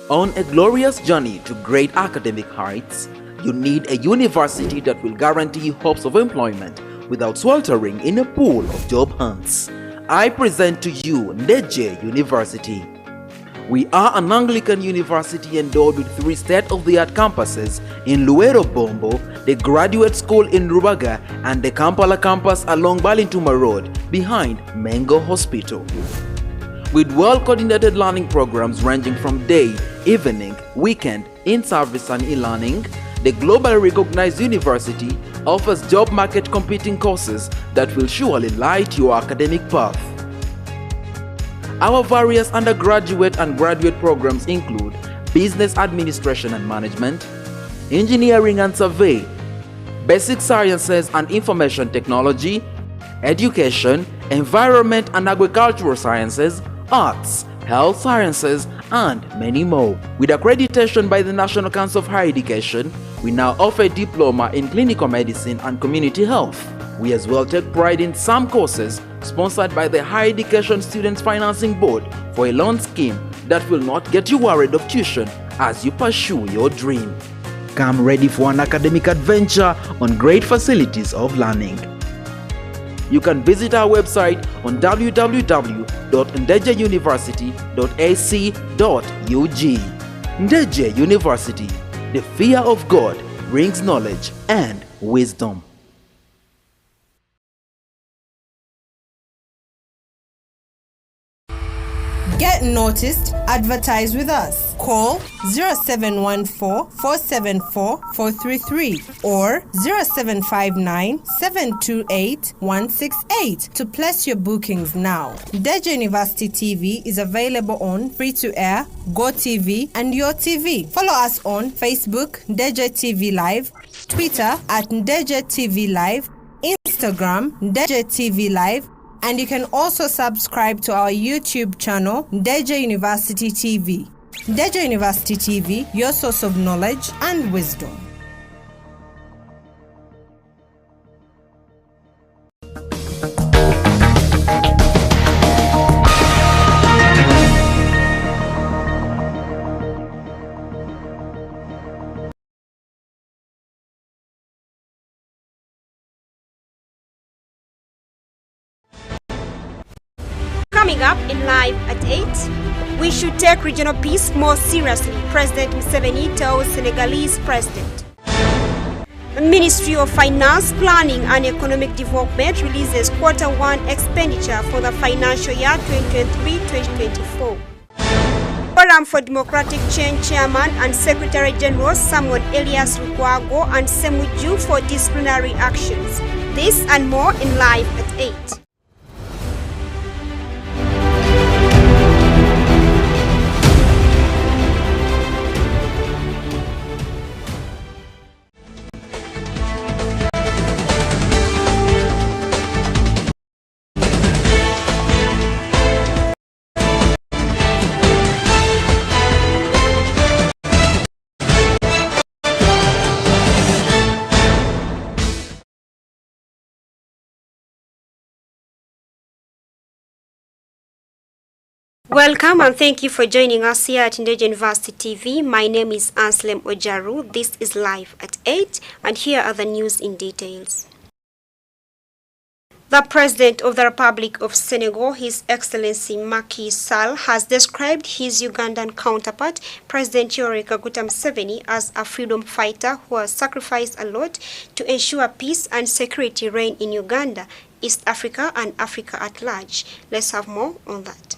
On a glorious journey to great academic heights, you need a university that will guarantee hopes of employment without sweltering in a pool of job hunts. I present to you Ndejje University. We are an Anglican university endowed with 3 state-of-the-art campuses in Luero Bombo, the Graduate School in Rubaga, and the Kampala campus along Balintuma Road behind Mengo Hospital. With well-coordinated learning programs ranging from day, evening, weekend, in-service and e-learning, the globally recognized university offers job market competing courses that will surely light your academic path. Our various undergraduate and graduate programs include Business Administration and Management, Engineering and Survey, Basic Sciences and Information Technology, Education, Environment and Agricultural Sciences, Arts, Health Sciences, and many more. With accreditation by the National Council of Higher Education, we now offer a diploma in clinical medicine and community health. We as well take pride in some courses sponsored by the Higher Education Students Financing Board for a loan scheme that will not get you worried of tuition as you pursue your dream. Come ready for an academic adventure on great facilities of learning. You can visit our website on www.ndejjeuniversity.ac.ug. Ndejje University, the fear of God brings knowledge and wisdom. Get noticed, advertise with us. Call 0714-474-433 or 0759-728-168 to place your bookings now. Ndejje University TV is available on free-to-air, GoTV and Your TV. Follow us on Facebook, Ndejje TV Live, Twitter at Ndejje TV Live, Instagram, Ndejje TV Live, and you can also subscribe to our YouTube channel, Ndejje University TV. Ndejje University TV, your source of knowledge and wisdom. Coming up in Live at 8, we should take regional peace more seriously, President Museveni tells Senegalese president. The Ministry of Finance, Planning and Economic Development releases Q1 expenditure for the financial year 2023-2024. Forum for Democratic Change Chairman and Secretary General Samuel Elias Lukwago and Semuju for disciplinary actions. This and more in Live at 8. Welcome and thank you for joining us here at Ndejje University TV. My name is ANSLEM OJARU. This is Live at 8 and here are the news in details. The President of the Republic of Senegal, His Excellency Macky Sall, has described his Ugandan counterpart, President Yoweri Kaguta Museveni, as a freedom fighter who has sacrificed a lot to ensure peace and security reign in Uganda, East Africa and Africa at large. Let's have more on that.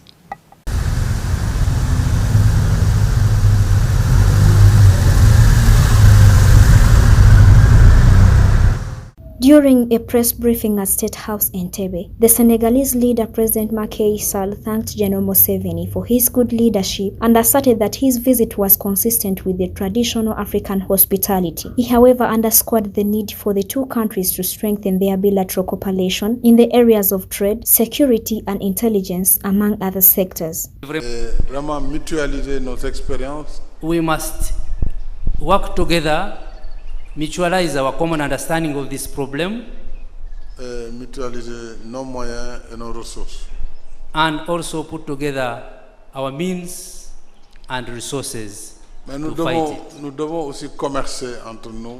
During a press briefing at State House in Entebbe, the Senegalese leader President Macky Sall thanked General Museveni for his good leadership and asserted that his visit was consistent with the traditional African hospitality. He, however, underscored the need for the two countries to strengthen their bilateral cooperation in the areas of trade, security and intelligence, among other sectors. We must work together, mutualize our common understanding of this problem, mutualiser nos moyens et nos ressources, and also put together our means and resources Mais to fight it. nous devons aussi commercer entre nous.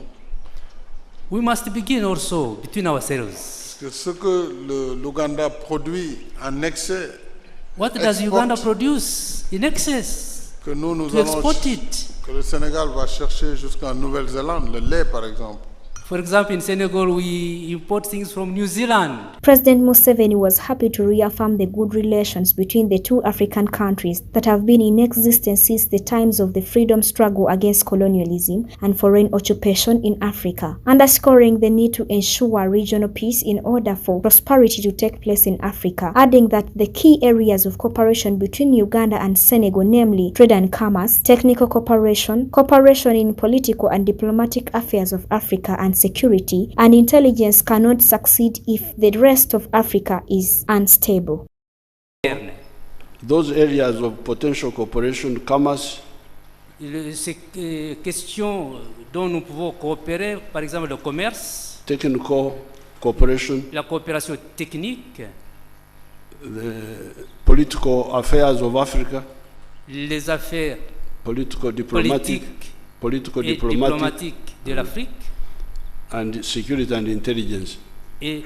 We must begin also between ourselves. Parce que ce que l'Ouganda produit en excès, What does Uganda produce in excess? que nous To export it. que le Sénégal va chercher jusqu'en Nouvelle-Zélande, le lait par exemple. For example, in Senegal, we import things from New Zealand. President Museveni was happy to reaffirm the good relations between the two African countries that have been in existence since the times of the freedom struggle against colonialism and foreign occupation in Africa, underscoring the need to ensure regional peace in order for prosperity to take place in Africa, adding that the key areas of cooperation between Uganda and Senegal, namely trade and commerce, technical cooperation, cooperation in political and diplomatic affairs of Africa, and security and intelligence cannot succeed if the rest of Africa is unstable. Those areas of potential cooperation, commerce, Ces questions dont nous pouvons coopérer, par exemple le commerce, technical cooperation, la coopération technique, the political affairs of Africa, les affaires political politiques et diplomatiques de l'Afrique, and security and intelligence. et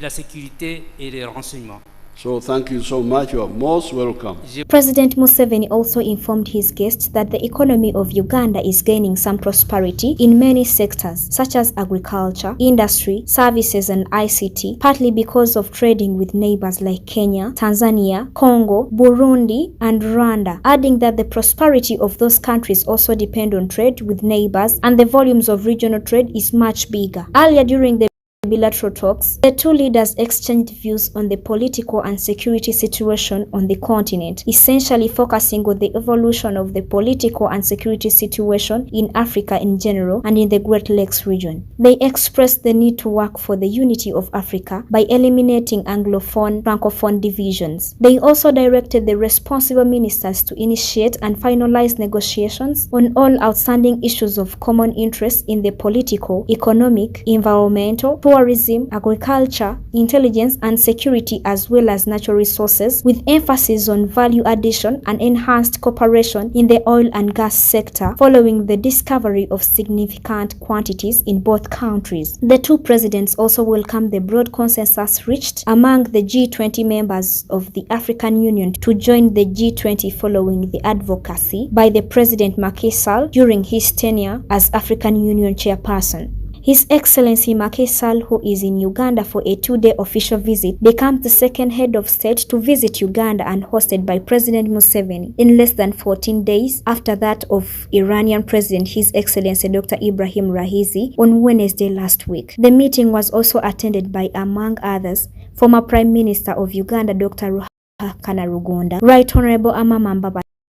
la sécurité et les renseignements. So thank you so much. You are most welcome. President Museveni also informed his guests that the economy of Uganda is gaining some prosperity in many sectors such as agriculture, industry, services and ICT, partly because of trading with neighbors like Kenya, Tanzania, Congo, Burundi and Rwanda, adding that the prosperity of those countries also depend on trade with neighbors and the volumes of regional trade is much bigger. Earlier during the bilateral talks, the two leaders exchanged views on the political and security situation on the continent, essentially focusing on the evolution of the political and security situation in Africa in general and in the Great Lakes region. They expressed the need to work for the unity of Africa by eliminating Anglophone-Francophone divisions. They also directed the responsible ministers to initiate and finalize negotiations on all outstanding issues of common interest in the political, economic, environmental, tourism, agriculture, intelligence and security as well as natural resources, with emphasis on value addition and enhanced cooperation in the oil and gas sector following the discovery of significant quantities in both countries. The two presidents also welcomed the broad consensus reached among the G20 members of the African Union to join the G20 following the advocacy by the President Macky Sall during his tenure as African Union chairperson. His Excellency Macky Sall, who is in Uganda for a 2-day official visit, becomes the second head of state to visit Uganda and hosted by President Museveni in less than 14 days after that of Iranian President His Excellency Dr. Ibrahim Raisi on Wednesday last week. The meeting was also attended by, among others, former Prime Minister of Uganda Dr. Ruhakana Rugunda, Right Honorable Amama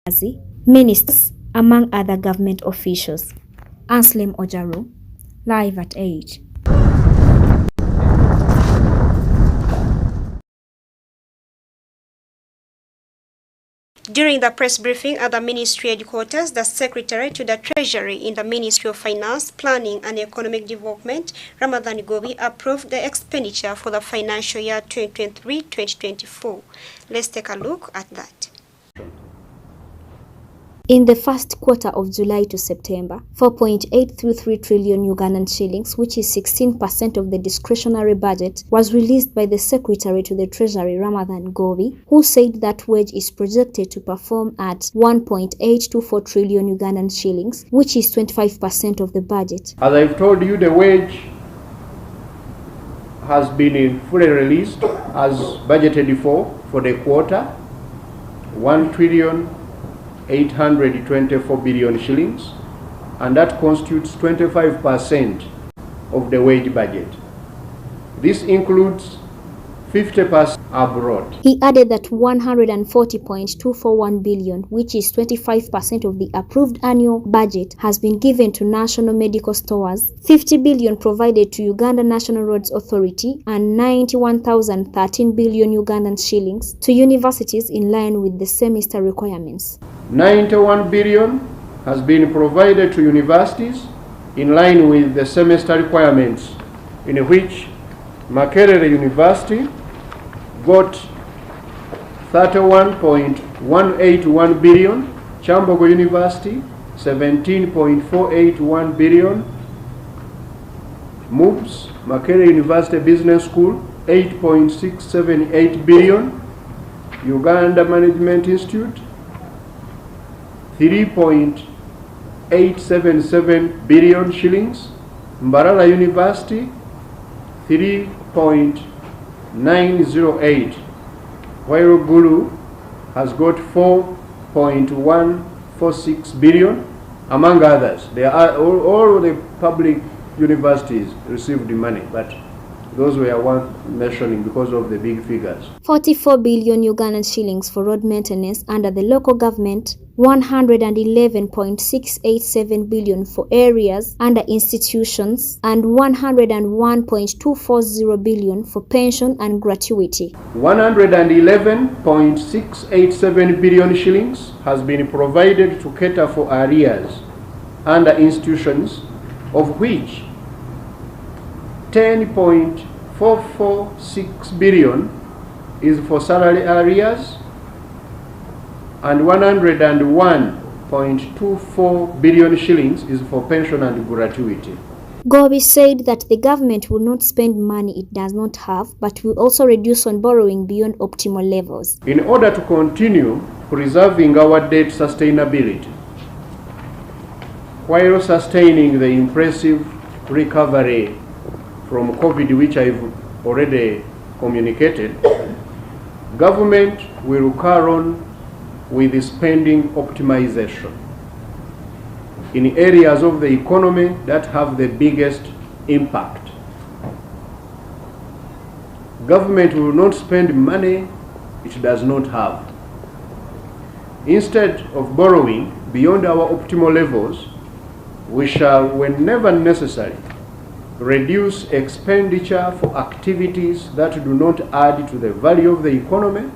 Mbabazi, ministers, among other government officials. ANSLEM OJARU, live at 8. During the press briefing at the Ministry headquarters, the Secretary to the Treasury in the Ministry of Finance, Planning and Economic Development, Ramadan Gobi, approved the expenditure for the financial year 2023-2024. Let's take a look at that. In the first quarter of July to September, 4.833 trillion Ugandan shillings, which is 16% of the discretionary budget, was released by the Secretary to the Treasury, Ramadan Gobi, who said that wage is projected to perform at 1.824 trillion Ugandan shillings, which is 25% of the budget. As I've told you, the wage has been fully released as budgeted for the quarter, 1,824 billion shillings, and that constitutes 25% of the wage budget. This includes 50% abroad. He added that 140.241 billion, which is 25% of the approved annual budget, has been given to national medical stores, 50 billion provided to Uganda National Roads Authority, and 91,013 billion Ugandan shillings to universities in line with the semester requirements. 91 billion has been provided to universities in line with the semester requirements, in which Makerere University got 31.181 billion Chambogo University, 17.481 billion. MUBS, Makerere University Business School, 8.678 billion. Uganda Management Institute, 3.877 billion shillings. Mbarara University, 3.908. While Gulu has got 4.146 billion, among others. They are all the public universities received the money, but those were worth mentioning because of the big figures. 44 billion Ugandan shillings for road maintenance under the local government, 111.687 billion for areas under institutions, and 101.240 billion for pension and gratuity. 111.687 billion shillings has been provided to cater for arrears under institutions, of which 10.446 billion is for salary arrears and 101.24 billion shillings is for pension and gratuity. Gobi said that the government will not spend money it does not have, but will also reduce on borrowing beyond optimal levels. In order to continue preserving our debt sustainability, while sustaining the impressive recovery from COVID, which I've already communicated, government will carry on with the spending optimization in areas of the economy that have the biggest impact. Government will not spend money it does not have. Instead of borrowing beyond our optimal levels, we shall, whenever necessary, reduce expenditure for activities that do not add to the value of the economy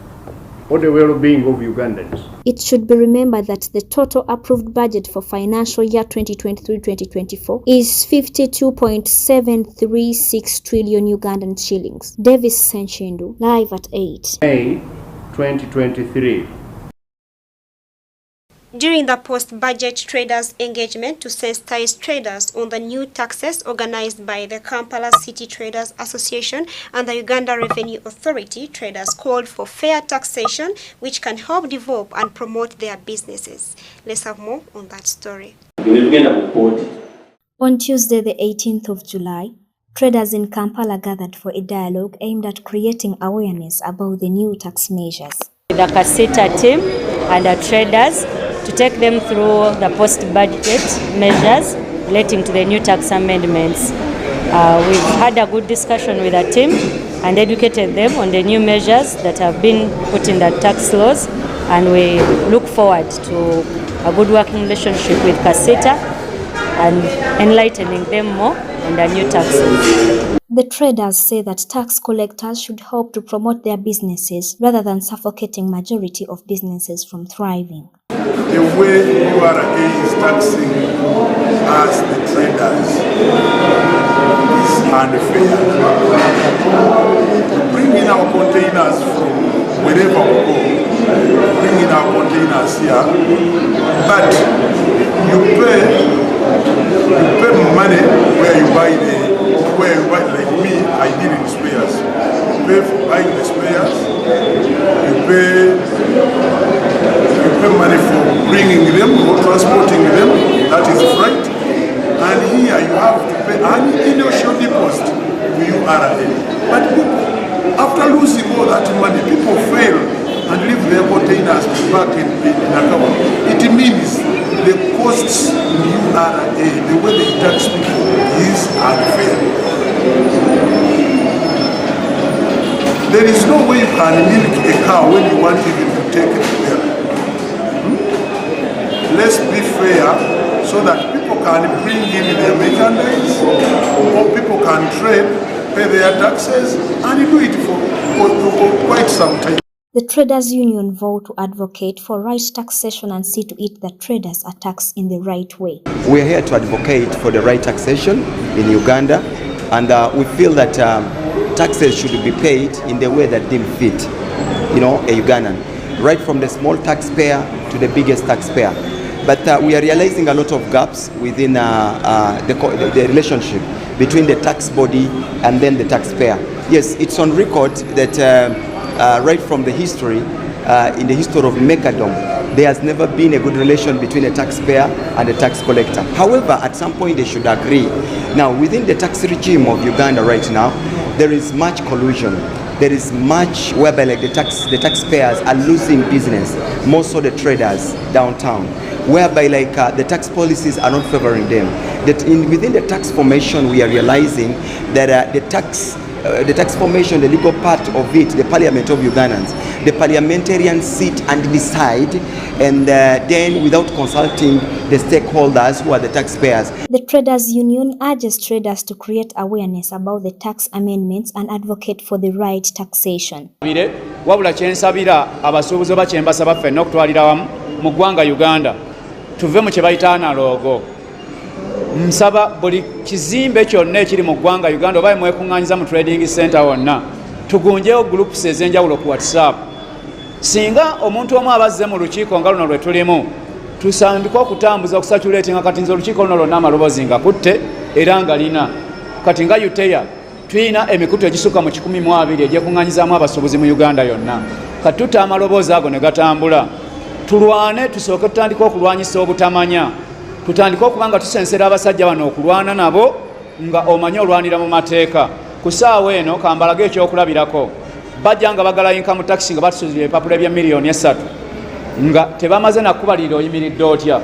or the well-being of Ugandans. It should be remembered that the total approved budget for financial year 2023-2024 is 52.736 trillion Ugandan shillings. Davis Senchendu, live at 8. May 2023. During the post-budget traders engagement to sensitize traders on the new taxes organized by the Kampala City Traders Association and the Uganda Revenue Authority, traders called for fair taxation which can help develop and promote their businesses. Let's have more on that story. On Tuesday, the 18th of July, traders in Kampala gathered for a dialogue aimed at creating awareness about the new tax measures. The Kasita team and the traders to take them through the post-budget measures relating to the new tax amendments. We've had a good discussion with the team and educated them on the new measures that have been put in the tax laws, and we look forward to a good working relationship with Kasita and enlightening them more on the new tax laws. The traders say that tax collectors should help to promote their businesses rather than suffocating majority of businesses from thriving. The way URA is taxing us, the traders, is unfair. Bring in our containers from wherever we go, bring in our containers here, but you pay money where you buy like me, I deal in spares. You pay for buying the spares, you pay money for bringing them or transporting them, that is freight, and here you have to pay an initial deposit to URA. But people, after losing all that money, people fail and leave their containers back in account. It means the costs in URA, the way they tax people, is unfair. There is no way you can milk a cow when you want even to take it there. Let's be fair so that people can bring in their merchandise, or people can trade, pay their taxes, and do it for quite some time. The Traders Union vowed to advocate for right taxation and see to it that traders are taxed in the right way. We are here to advocate for the right taxation in Uganda, and we feel that taxes should be paid in the way that deem fit, a Ugandan. right from the small taxpayer to the biggest taxpayer. But we are realizing a lot of gaps within the relationship between the tax body and then the taxpayer. Yes, it's on record that right from the history, in the history of Mekadom, there has never been a good relation between a taxpayer and a tax collector. However, at some point they should agree. Now, within the tax regime of Uganda right now, there is much collusion. There is much whereby like the taxpayers are losing business, more so the traders downtown, whereby like the tax policies are not favoring them. That within the tax formation, we are realizing that the tax formation, the legal part of it, the parliament of Ugandans, the parliamentarians sit and decide, and then without consulting the stakeholders who are the taxpayers. The Traders Union urges traders to create awareness about the tax amendments and advocate for the right taxation. Wabula kyensabira abasuubuzi bakyembasa baffe n'okutwalira wamu mu ggwanga Uganda tuve mu kye bayita analogo. Nsaba buli kizimbe kyonna ekiri mu ggwanga Uganda oba mwekuŋŋaanyiza mu trading center wonna tugunjewo groups ez'enjawulo ku WhatsApp. Singa omuntu omu abazze mu lukiiko nga luno lwe tulimu tusandika okutambuza okusatulatinga kati nze olukiiko luno lwonna amaloboozi nga kutte era nga lina kati nga yuteya tulina emikutu egisuka mu 12 egyekuŋŋaanyizaamu abasuubuzi mu Uganda yonna. Kati tutta amaloboozi ago ne gatambula tulwane tusooke tutandika okulwanyisa obutamanya. Tutandika okuba nga tusensera abasajja bano okulwana nabo nga omanye olwanira mu mateeka. Ku ssaawa eno kambalage ekyokulabirako bajja nga bagala income tax nga batusuzibye ebipapula ebya miliyoni 3 nga tebamaze nakubalira oyimiridde otya.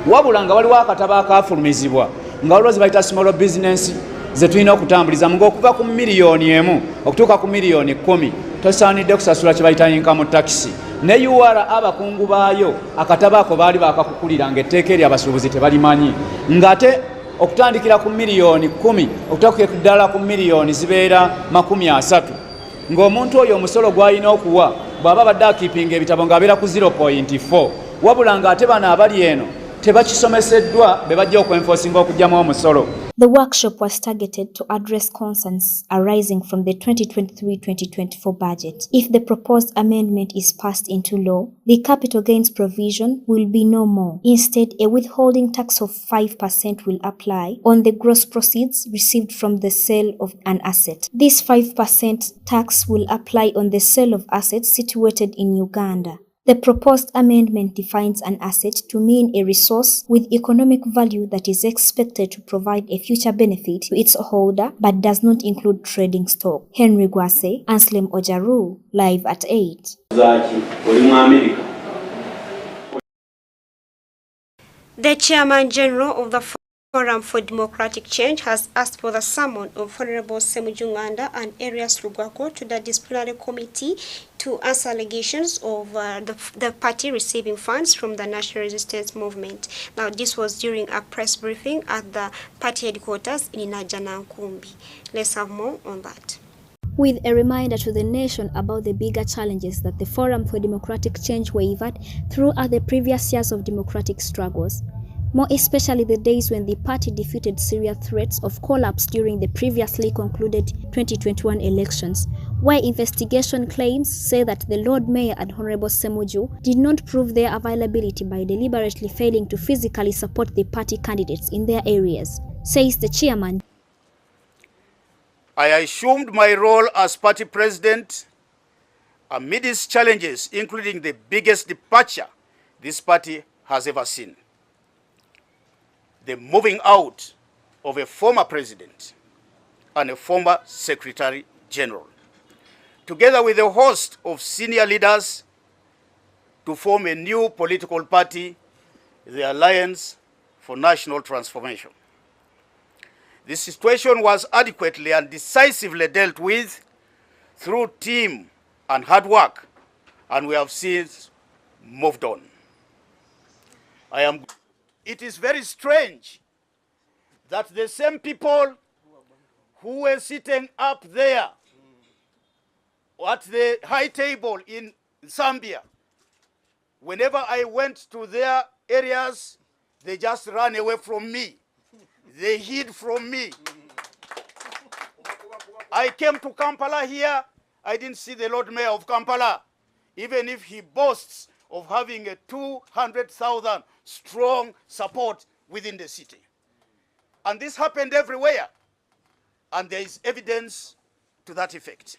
Wabula nga waliwo akatabo akafulumizibwa nga olwozi bayita small business ze tulina okutambuliza nga okuva ku miliyoni 1 okutuuka ku miliyoni 10 tosaanidde kusasula kye bayita income tax. Ne UR abakungu baayo akatabo ako baali bakakukulira ng'etteeka eri abasuubuzi tebalimanyi ng'ate okutandikira ku miliyoni 10 okutuuka ddala ku miliyoni zibeera 30 ng'omuntu oyo omusolo gw'alina okuwa bw'aba badde akiipinga ebitabo ng'abeera ku 0.4 wabula ng'ate bano abali eno tebakisomeseddwa be bajja okwenforcinga okuggyamu omusolo. The workshop was targeted to address concerns arising from the 2023-2024 budget. If the proposed amendment is passed into law, the capital gains provision will be no more. Instead, a withholding tax of 5% will apply on the gross proceeds received from the sale of an asset. This 5% tax will apply on the sale of assets situated in Uganda. The proposed amendment defines an asset to mean a resource with economic value that is expected to provide a future benefit to its holder but does not include trading stock. Henry Gwase, ANSLEM OJARU, live at 8. The Chairman General of the Forum for Democratic Change has asked for the summon of Honorable Semujunganda and Arias Lugwako to the disciplinary committee to answer allegations of the party receiving funds from the National Resistance Movement. Now, this was during a press briefing at the party headquarters in Ndejje na Nkumbi. Let's have more on that. With a reminder to the nation about the bigger challenges that the Forum for Democratic Change wavered throughout the previous years of democratic struggles, more especially the days when the party defeated serious threats of collapse during the previously concluded 2021 elections, where investigation claims say that the Lord Mayor and Honorable Semuju did not prove their availability by deliberately failing to physically support the party candidates in their areas, says the chairman. I assumed my role as party president amidst challenges, including the biggest departure this party has ever seen: the moving out of a former president and a former secretary general, together with a host of senior leaders, to form a new political party, the Alliance for National Transformation. This situation was adequately and decisively dealt with through team and hard work, and we have since moved on. It is very strange that the same people who were sitting up there at the high table in Zambia, whenever I went to their areas, they just ran away from me. They hid from me. I came to Kampala here, I didn't see the Lord Mayor of Kampala. even if he boasts of having a 200,000 strong support within the city. And this happened everywhere, and there is evidence to that effect.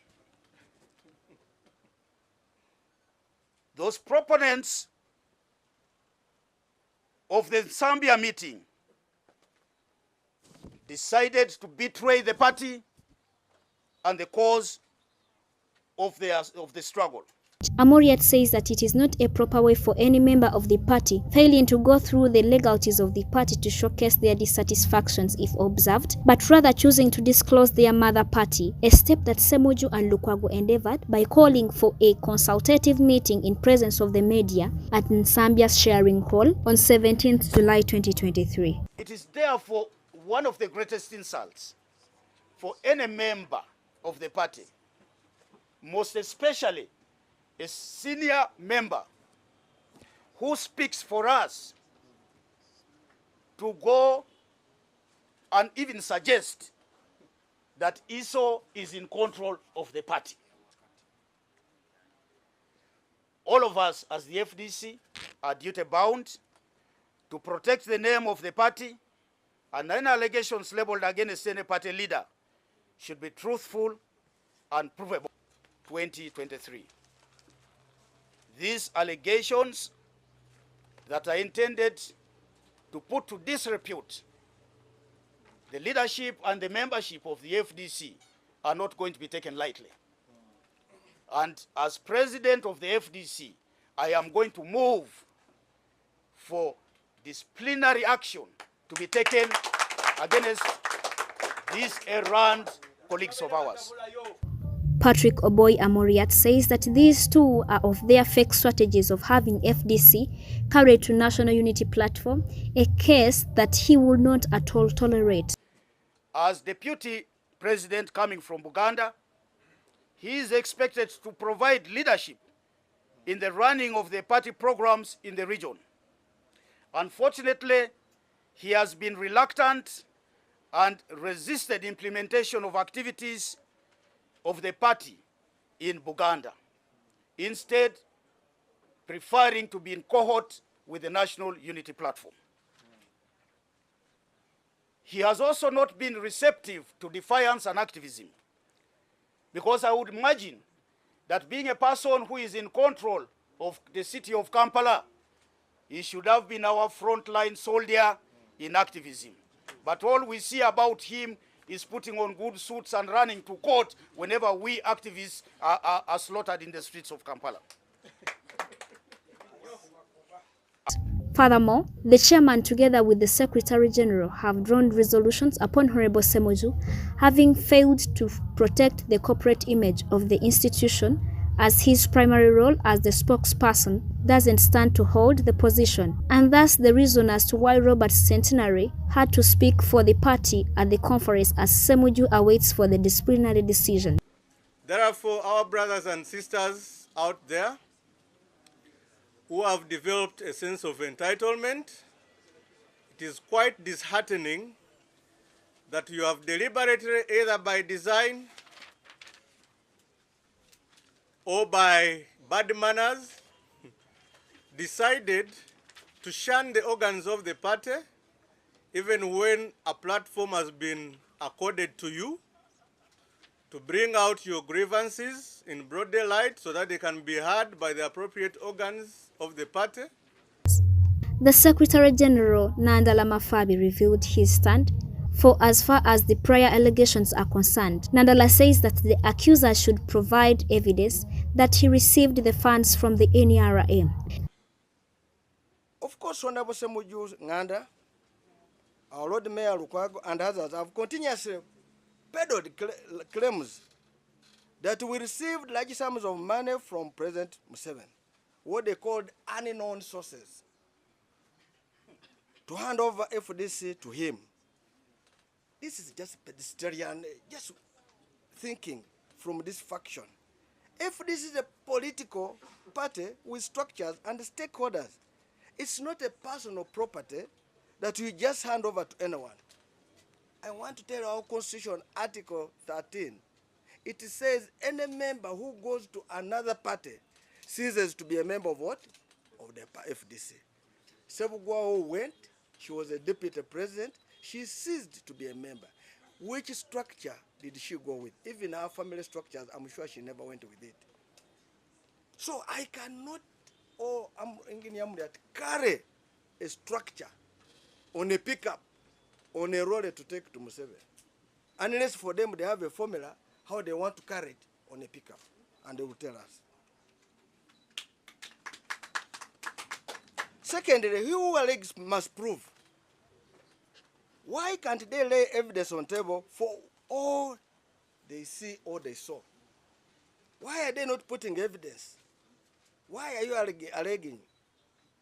Those proponents of the Zambia meeting decided to betray the party and the cause of the struggle. Amoriat says that it is not a proper way for any member of the party failing to go through the legalities of the party to showcase their dissatisfactions if observed, but rather choosing to disclose their mother party, a step that Ssemujju and Lukwago endeavored by calling for a consultative meeting in presence of the media at Nsambia's Sharing Hall on 17th July 2023. It is therefore one of the greatest insults for any member of the party, most especially a senior member who speaks for us, to go and even suggest that ISO is in control of the party. All of us as the FDC are duty bound to protect the name of the party, and any allegations labeled against any party leader should be truthful and provable. 2023. These allegations that are intended to put to disrepute the leadership and the membership of the FDC are not going to be taken lightly. And as president of the FDC, I am going to move for disciplinary action to be taken against these errant colleagues of ours. Patrick Oboy Amoriat says that these two are of their fake strategies of having FDC carried to National Unity Platform, a case that he will not at all tolerate. As Deputy President coming from Buganda, he is expected to provide leadership in the running of the party programs in the region. Unfortunately, he has been reluctant and resisted implementation of activities of the party in Buganda, instead preferring to be in cohort with the National Unity Platform. He has also not been receptive to defiance and activism, because I would imagine that being a person who is in control of the city of Kampala, he should have been our frontline soldier in activism. But all we see about him is putting on good suits and running to court whenever we activists are slaughtered in the streets of Kampala. Furthermore, the chairman together with the Secretary General have drawn resolutions upon Honorable Ssemujju having failed to protect the corporate image of the institution, as his primary role as the spokesperson doesn't stand to hold the position, and thus the reason as to why Robert Centenary had to speak for the party at the conference as Ssemujju awaits for the disciplinary decision. Therefore, our brothers and sisters out there who have developed a sense of entitlement, it is quite disheartening that you have deliberately, either by design or by bad manners, decided to shun the organs of the party, even when a platform has been accorded to you, to bring out your grievances in broad daylight so that they can be heard by the appropriate organs of the party. The Secretary General, Nandala Mafabi, revealed his stand. For as far as the prior allegations are concerned, Nandala says that the accuser should provide evidence that he received the funds from the NRM. Of course, Honorable Ssemujju Nganda, our Lord Mayor Lukwago, and others have continuously peddled claims that we received large sums of money from President Museveni, what they called unknown sources, to hand over FDC to him. This is just pedestrian, just thinking from this faction. If this is a political party with structures and stakeholders, it's not a personal property that you just hand over to anyone. I want to tell our Constitution, Article 13, it says any member who goes to another party ceases to be a member of what? Of the FDC. Sebugwawo went, she was a deputy president, she ceased to be a member. Which structure did she go with? Even her family structures, I'm sure she never went with it. So I cannot, I'm carry a structure on a pickup, on a roller to take to Museveni. Unless for them they have a formula how they want to carry it on a pickup, and they will tell us. Secondly, who alleges must prove. Why can't they lay evidence on table for all they see or they saw? Why are they not putting evidence? Why are you alleging?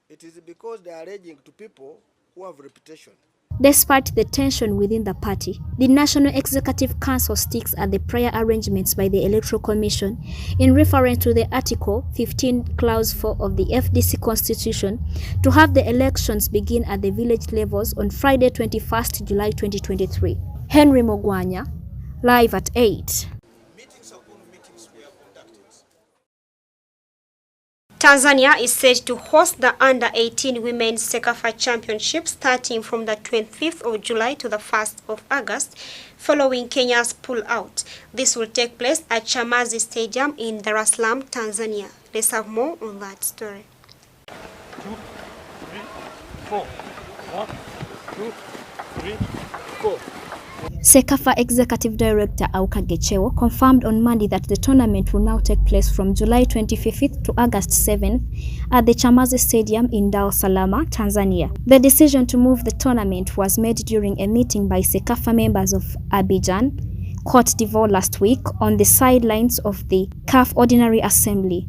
It is because they are alleging to people who have reputation. Despite the tension within the party, the National Executive Council sticks at the prior arrangements by the Electoral Commission in reference to the Article 15 Clause 4 of the FDC Constitution to have the elections begin at the village levels on Friday 21st July 2023. Henry Mogwanya, live at 8. Tanzania is set to host the Under-18 Women's Sekafa Championship starting from the 25th of July to the 1st of August, following Kenya's pull-out. This will take place at Chamazi Stadium in Dar es Salaam, Tanzania. Let's have more on that story. 2, 3, 4. 1, 2, 3, 4. Sekafa Executive Director Auka Gechewo confirmed on Monday that the tournament will now take place from July 25th to August 7th at the Chamazi Stadium in Dar es Salaam, Tanzania. The decision to move the tournament was made during a meeting by Sekafa members of Abidjan, Cote d'Ivoire last week on the sidelines of the CAF Ordinary Assembly.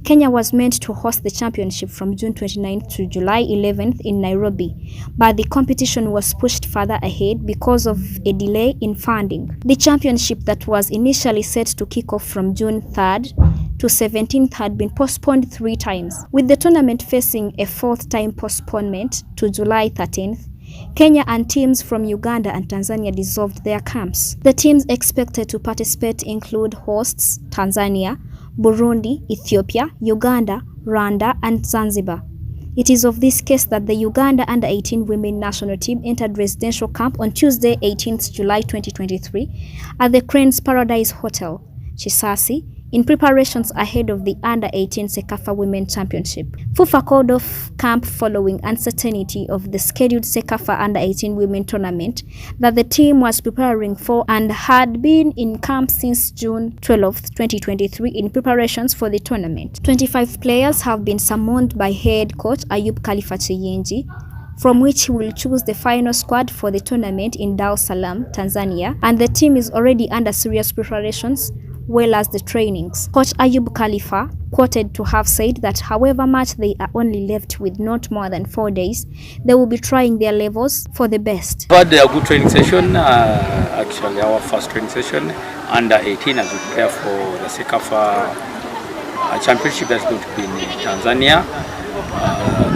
Kenya was meant to host the championship from June 29th to July 11th in Nairobi, but the competition was pushed further ahead because of a delay in funding. The championship that was initially set to kick off from June 3rd to 17th had been postponed 3 times, with the tournament facing a 4th time postponement to July 13th. Kenya and teams from Uganda and Tanzania dissolved their camps. The teams expected to participate include hosts Tanzania, Burundi, Ethiopia, Uganda, Rwanda, and Zanzibar. It is of this case that the Uganda Under-18 women national team entered residential camp on Tuesday, 18th July 2023 at the Cranes Paradise Hotel, Chisasi, in preparations ahead of the Under-18 Sekafa Women Championship. FUFA called off camp following uncertainty of the scheduled Sekafa Under-18 Women Tournament that the team was preparing for and had been in camp since June 12, 2023 in preparations for the tournament. 25 players have been summoned by head coach Ayub Khalifa Chiyenji, from which he will choose the final squad for the tournament in Dar es Salaam, Tanzania, and the team is already under serious preparations, well as the trainings. Coach Ayub Khalifa, quoted to have said that however much they are only left with not more than 4 days, they will be trying their levels for the best. We had a good training session, actually our first training session, under 18 as we prepare for the Sekafa championship that's going to be in Tanzania.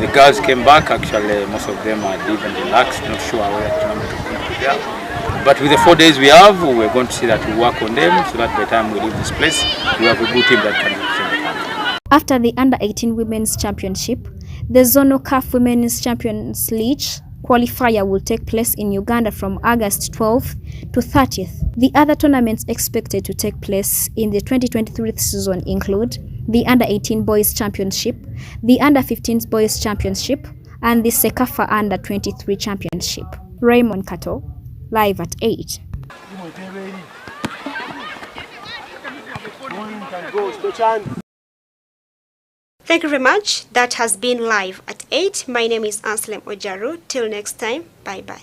The girls came back, actually most of them are even relaxed, not sure where the tournament is going to be there. But with the 4 days we have, we're going to see that we work on them so that by the time we leave this place, we have a good team that can represent the country. After the Under-18 Women's Championship, the Zonal CAF Women's Champions League qualifier will take place in Uganda from August 12th to 30th. The other tournaments expected to take place in the 2023 season include the Under-18 Boys Championship, the Under-15 Boys Championship, and the Sekafa Under-23 Championship. Raymond Kato, live at 8. Thank you very much. That has been live at 8. My name is ANSLEM OJARU. Till next time, bye-bye.